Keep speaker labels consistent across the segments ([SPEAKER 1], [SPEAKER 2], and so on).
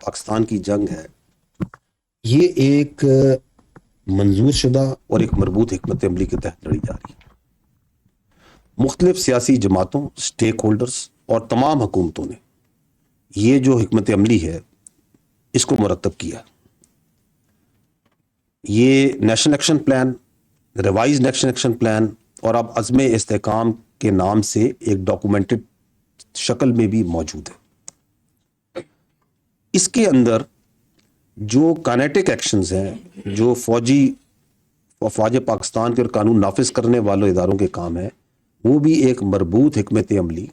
[SPEAKER 1] پاکستان کی جنگ ہے یہ ایک منظور شدہ اور ایک مربوط حکمت عملی کے تحت لڑی جا رہی ہے. مختلف سیاسی جماعتوں، سٹیک ہولڈرز اور تمام حکومتوں نے یہ جو حکمت عملی ہے اس کو مرتب کیا. یہ national action plan, revise national action plan اور اب عزم استحکام کے نام سے ایک ڈاکومنٹڈ شکل میں بھی موجود ہے. اس کے اندر جو کائنیٹک ایکشنز ہیں، جو فوج پاکستان کے اور قانون نافذ کرنے والوں اداروں کے کام ہیں، وہ بھی ایک مربوط حکمت عملی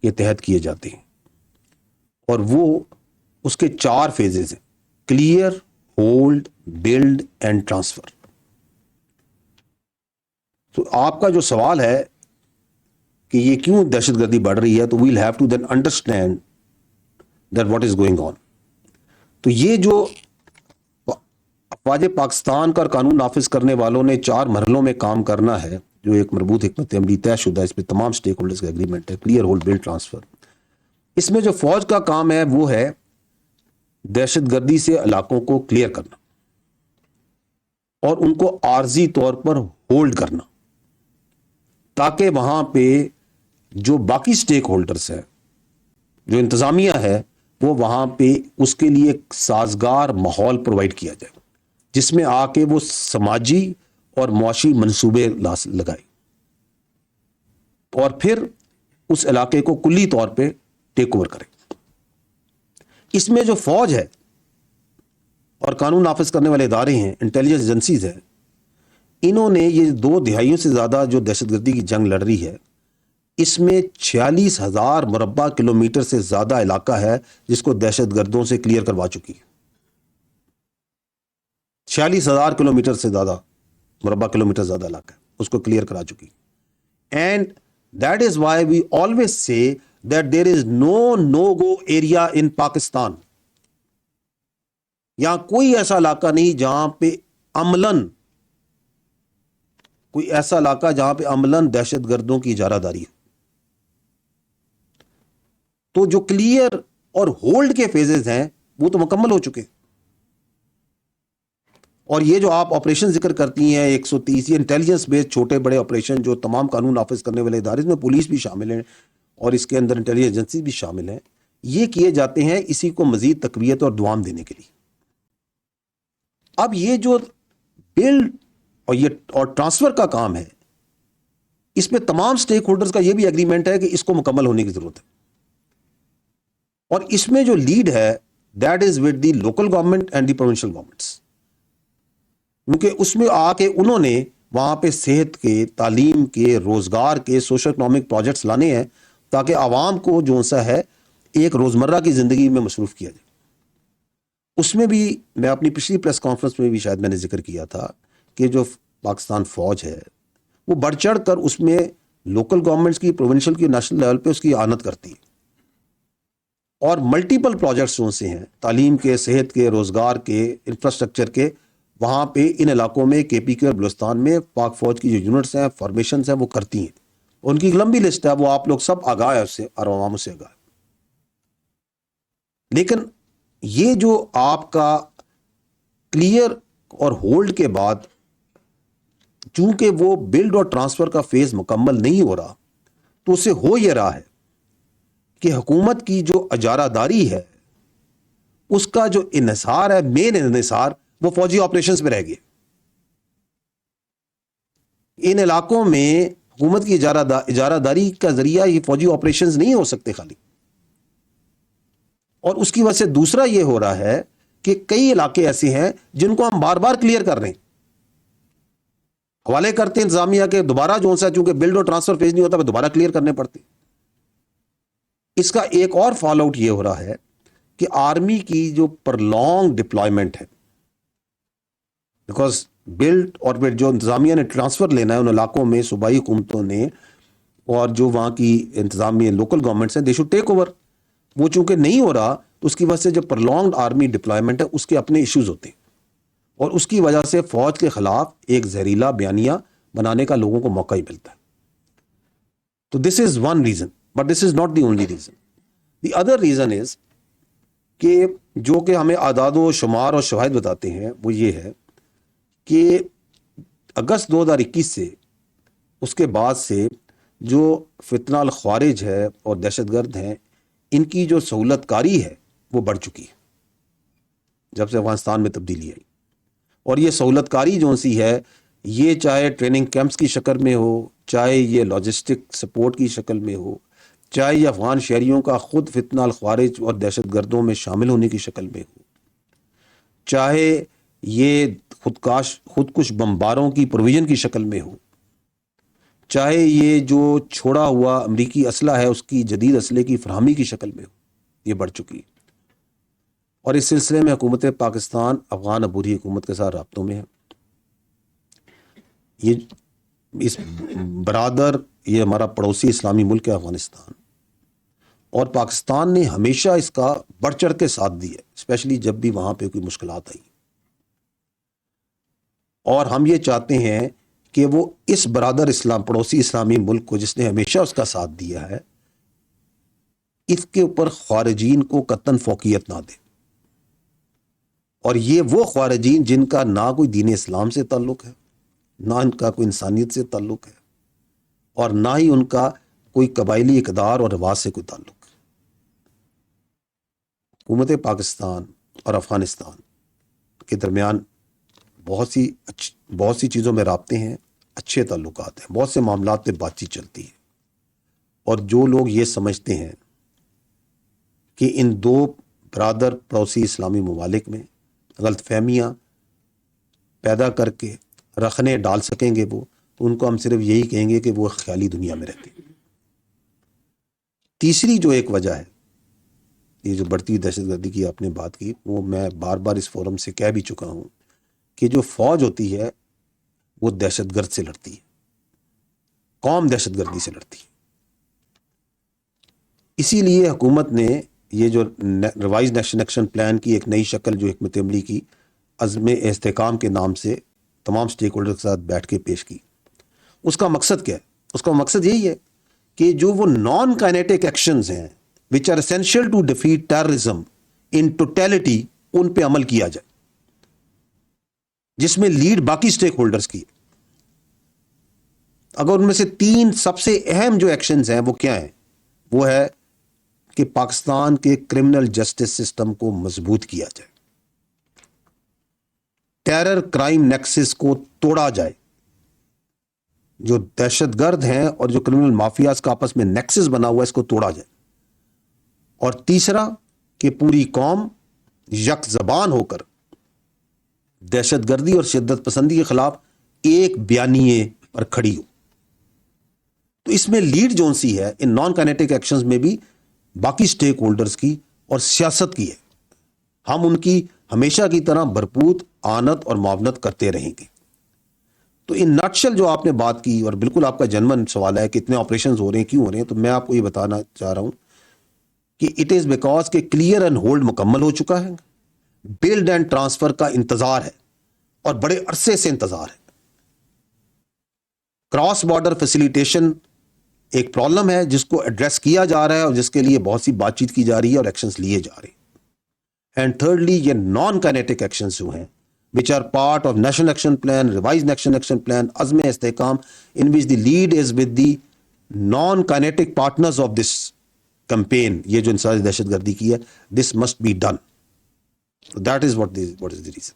[SPEAKER 1] کے تحت کیے جاتے ہیں. اور وہ اس کے 4 فیزز ہیں: clear, hold, build and transfer. تو آپ کا جو سوال ہے کہ یہ کیوں دہشت گردی بڑھ رہی ہے، تو we'll have to then understand that what is going on. تو یہ جو افواج پاکستان کا قانون نافذ کرنے والوں نے 4 مرحلوں میں کام کرنا ہے، جو ایک مربوط حکمت عملی طے شدہ، اس پہ تمام سٹیک ہولڈرز کا ایگریمنٹ ہے، کلیئر، ہولڈ، بلڈ، ٹرانسفر. اس میں جو فوج کا کام ہے وہ ہے دہشت گردی سے علاقوں کو کلیئر کرنا اور ان کو عارضی طور پر ہولڈ کرنا، تاکہ وہاں پہ جو باقی سٹیک ہولڈرز ہیں، جو انتظامیہ ہے، وہ وہاں پہ اس کے لیے ایک سازگار ماحول پرووائڈ کیا جائے جس میں آ کے وہ سماجی اور معاشی منصوبے لگائے اور پھر اس علاقے کو کلی طور پہ ٹیک اوور کرے. اس میں جو فوج ہے اور قانون نافذ کرنے والے ادارے ہیں، انٹیلیجنس ایجنسیز ہیں، انہوں نے یہ 2 دہائیوں سے زیادہ جو دہشت گردی کی جنگ لڑ رہی ہے، اس میں 46,000 مربع کلومیٹر سے زیادہ علاقہ ہے جس کو دہشت گردوں سے کلیئر کروا چکی ہے. 46,000 کلومیٹر سے زیادہ مربع کلومیٹر زیادہ علاقہ ہے، اس کو کلیئر کرا چکی. And that is why we always say that there is no go area in Pakistan. یہاں کوئی ایسا علاقہ نہیں جہاں پہ عملاً دہشت گردوں کی اجارہ داری ہے. تو جو کلیئر اور ہولڈ کے فیزز ہیں وہ تو مکمل ہو چکے، اور یہ جو آپ آپریشن ذکر کرتی ہیں 130، یہ انٹیلیجنس بیس چھوٹے بڑے آپریشن جو تمام قانون نافذ کرنے والے ادارے، اس میں پولیس بھی شامل ہیں اور اس کے اندر انٹیلیجنس ایجنسی بھی شامل ہیں، یہ کیے جاتے ہیں اسی کو مزید تقویت اور دوام دینے کے لیے. اب یہ جو بلڈ اور ٹرانسفر کا کام ہے، اس میں تمام سٹیک ہولڈرز کا یہ بھی ایگریمنٹ ہے کہ اس کو مکمل ہونے کی ضرورت ہے. اور اس میں جو لیڈ ہے that is with the local government and the provincial governments, کیونکہ اس میں آ کے انہوں نے وہاں پہ صحت کے، تعلیم کے، روزگار کے، سوشل اکنامک پروجیکٹس لانے ہیں تاکہ عوام کو جو سا ہے ایک روزمرہ کی زندگی میں مصروف کیا جائے. اس میں بھی میں اپنی پچھلی پریس کانفرنس میں بھی شاید میں نے ذکر کیا تھا کہ جو پاکستان فوج ہے وہ بڑھ چڑھ کر اس میں لوکل گورنمنٹس کی، پروونشل کی، نیشنل لیول پہ اس کی اعانت کرتی ہے. اور ملٹیپل پروجیکٹس جو سے ہیں، تعلیم کے، صحت کے، روزگار کے، انفراسٹرکچر کے، وہاں پہ ان علاقوں میں KPK اور بلوچستان میں پاک فوج کی جو یونٹس ہیں، فارمیشنز ہیں، وہ کرتی ہیں. ان کی ایک لمبی لسٹ ہے، وہ آپ لوگ سب آگاہ ہے اس سے اور عوام سے آگاہ ہے. لیکن یہ جو آپ کا کلیئر اور ہولڈ کے بعد چونکہ وہ بلڈ اور ٹرانسفر کا فیز مکمل نہیں ہو رہا، تو اسے ہو یہ رہا ہے کہ حکومت کی جو اجارہ داری ہے اس کا جو انحصار ہے، مین انحصار، وہ فوجی آپریشنز پہ رہ گئے. ان علاقوں میں حکومت کی اجارہ داری کا ذریعہ یہ فوجی آپریشنز نہیں ہو سکتے خالی. اور اس کی وجہ سے دوسرا یہ ہو رہا ہے کہ کئی علاقے ایسے ہیں جن کو ہم بار بار کلیئر کر رہے ہیں، حوالے کرتے ہیں انتظامیہ کے، دوبارہ جو سا چونکہ بلڈ اور ٹرانسفر فیز نہیں ہوتا وہ دوبارہ کلیئر کرنے پڑتے. اس کا ایک اور فال آؤٹ یہ ہو رہا ہے کہ آرمی کی جو پرلونگ ڈپلائمنٹ ہے، بیکاز بلڈ اور پھر جو انتظامیہ نے ٹرانسفر لینا ہے ان علاقوں میں، صوبائی حکومتوں نے اور جو وہاں کی انتظامیہ لوکل گورنمنٹس ہیں، دے شوڈ ٹیک اوور. وہ چونکہ نہیں ہو رہا تو اس کی وجہ سے جو پرلونگڈ آرمی ڈپلائمنٹ ہے اس کے اپنے ایشوز ہوتے ہیں، اور اس کی وجہ سے فوج کے خلاف ایک زہریلا بیانیہ بنانے کا لوگوں کو موقع ہی ملتا ہے. تو this is one reason, but this is not the only reason. The other reason is کہ جو کہ ہمیں اعداد و شمار اور شواہد بتاتے ہیں وہ یہ ہے کہ اگست 2021 سے اس کے بعد سے جو فتنہ الخوارج ہے اور دہشت گرد ہیں ان کی جو سہولت کاری ہے وہ بڑھ چکی ہے جب سے افغانستان میں تبدیلی آئی. اور یہ سہولت کاری جو سی ہے یہ چاہے ٹریننگ کیمپس کی شکل میں ہو, چاہے یہ لاجسٹک سپورٹ کی شکل میں ہو, چاہے یہ افغان شہریوں کا خود فتنہ الخوارج اور دہشت گردوں میں شامل ہونے کی شکل میں ہو, چاہے یہ خودکش بمباروں کی پروویژن کی شکل میں ہو, چاہے یہ جو چھوڑا ہوا امریکی اسلحہ ہے اس کی جدید اسلحے کی فراہمی کی شکل میں ہو, یہ بڑھ چکی ہے. اور اس سلسلے میں حکومت پاکستان افغان عبوری حکومت کے ساتھ رابطوں میں ہے. یہ اس برادر, یہ ہمارا پڑوسی اسلامی ملک ہے افغانستان, اور پاکستان نے ہمیشہ اس کا بڑھ چڑھ کے ساتھ دیا, اسپیشلی جب بھی وہاں پہ کوئی مشکلات آئی. اور ہم یہ چاہتے ہیں کہ وہ اس برادر پڑوسی اسلامی ملک کو جس نے ہمیشہ اس کا ساتھ دیا ہے, اس کے اوپر خارجین کو قطعاً فوقیت نہ دے. اور یہ وہ خارجین جن کا نہ کوئی دین اسلام سے تعلق ہے, نہ ان کا کوئی انسانیت سے تعلق ہے, اور نہ ہی ان کا کوئی قبائلی اقدار اور رواج سے کوئی تعلق ہے. حکومت پاکستان اور افغانستان کے درمیان بہت سی چیزوں میں رابطے ہیں, اچھے تعلقات ہیں, بہت سے معاملات پہ بات چیت چلتی ہے. اور جو لوگ یہ سمجھتے ہیں کہ ان دو برادر پڑوسی اسلامی ممالک میں غلط فہمیاں پیدا کر کے رکھنے ڈال سکیں گے وہ, تو ان کو ہم صرف یہی کہیں گے کہ وہ خیالی دنیا میں رہتے ہیں. تیسری جو ایک وجہ ہے, یہ جو بڑھتی دہشت گردی کی آپ نے بات کی, وہ میں بار بار اس فورم سے کہہ بھی چکا ہوں کہ جو فوج ہوتی ہے وہ دہشت گرد سے لڑتی ہے, قوم دہشت گردی سے لڑتی ہے. اسی لیے حکومت نے یہ جو ریوائز نیشنل ایکشن پلان کی ایک نئی شکل جو حکمت عملی کی عزم استحکام کے نام سے تمام سٹیک ہولڈر کے ساتھ بیٹھ کے پیش کی. اس کا مقصد کیا ہے؟ اس کا مقصد یہی ہے کہ جو وہ نان کائنیٹک ایکشنز ہیں which are essential to defeat terrorism in totality, ان پہ عمل کیا جائے, جس میں لیڈ باقی سٹیک ہولڈرز کی. اگر ان میں سے 3 سب سے اہم جو ایکشنز ہیں وہ کیا ہیں, وہ ہے کہ پاکستان کے کرمنل جسٹس سسٹم کو مضبوط کیا جائے, ٹیرر کرائم نیکسس کو توڑا جائے, جو دہشت گرد ہیں اور جو کرمنل مافیاز کا آپس میں نیکسس بنا ہوا ہے اس کو توڑا جائے. اور تیسرا کہ پوری قوم یک زبان ہو کر دہشت گردی اور شدت پسندی کے خلاف ایک بیانیے پر کھڑی ہو. تو اس میں لیڈ جون سی ہے ان نان کائنیٹک ایکشنز میں بھی باقی سٹیک ہولڈرز کی اور سیاست کی ہے. ہم ان کی ہمیشہ کی طرح بھرپور آنت اور معاونت کرتے رہیں گے. تو ان نٹشل جو آپ نے بات کی, اور بالکل آپ کا جنمن سوال ہے کہ اتنے آپریشنز ہو رہے ہیں کیوں ہو رہے ہیں, تو میں آپ کو یہ بتانا چاہ رہا ہوں کہ اٹ از بیکاز کہ کلیئر اینڈ ہولڈ مکمل ہو چکا ہے, بلڈ اینڈ ٹرانسفر کا انتظار ہے اور بڑے عرصے سے انتظار ہے. کراس بارڈر فیسیلیٹیشن ایک پرابلم ہے جس کو ایڈریس کیا جا رہا ہے اور جس کے لیے بہت سی بات چیت کی جا رہی ہے اور ایکشنز لیے جا رہے ہیں. اینڈ تھرڈلی یہ نان کائنیٹک ایکشنز جو ہیں which are part of national action plan, revised national action plan, عزم استحکام, in which the lead is with the non-kinetic partners of this campaign, یہ جو انسانی دہشت گردی کی ہے, this must be done. So that is what is the reason.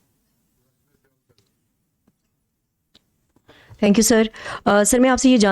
[SPEAKER 2] Thank you sir. Sir میں آپ سے یہ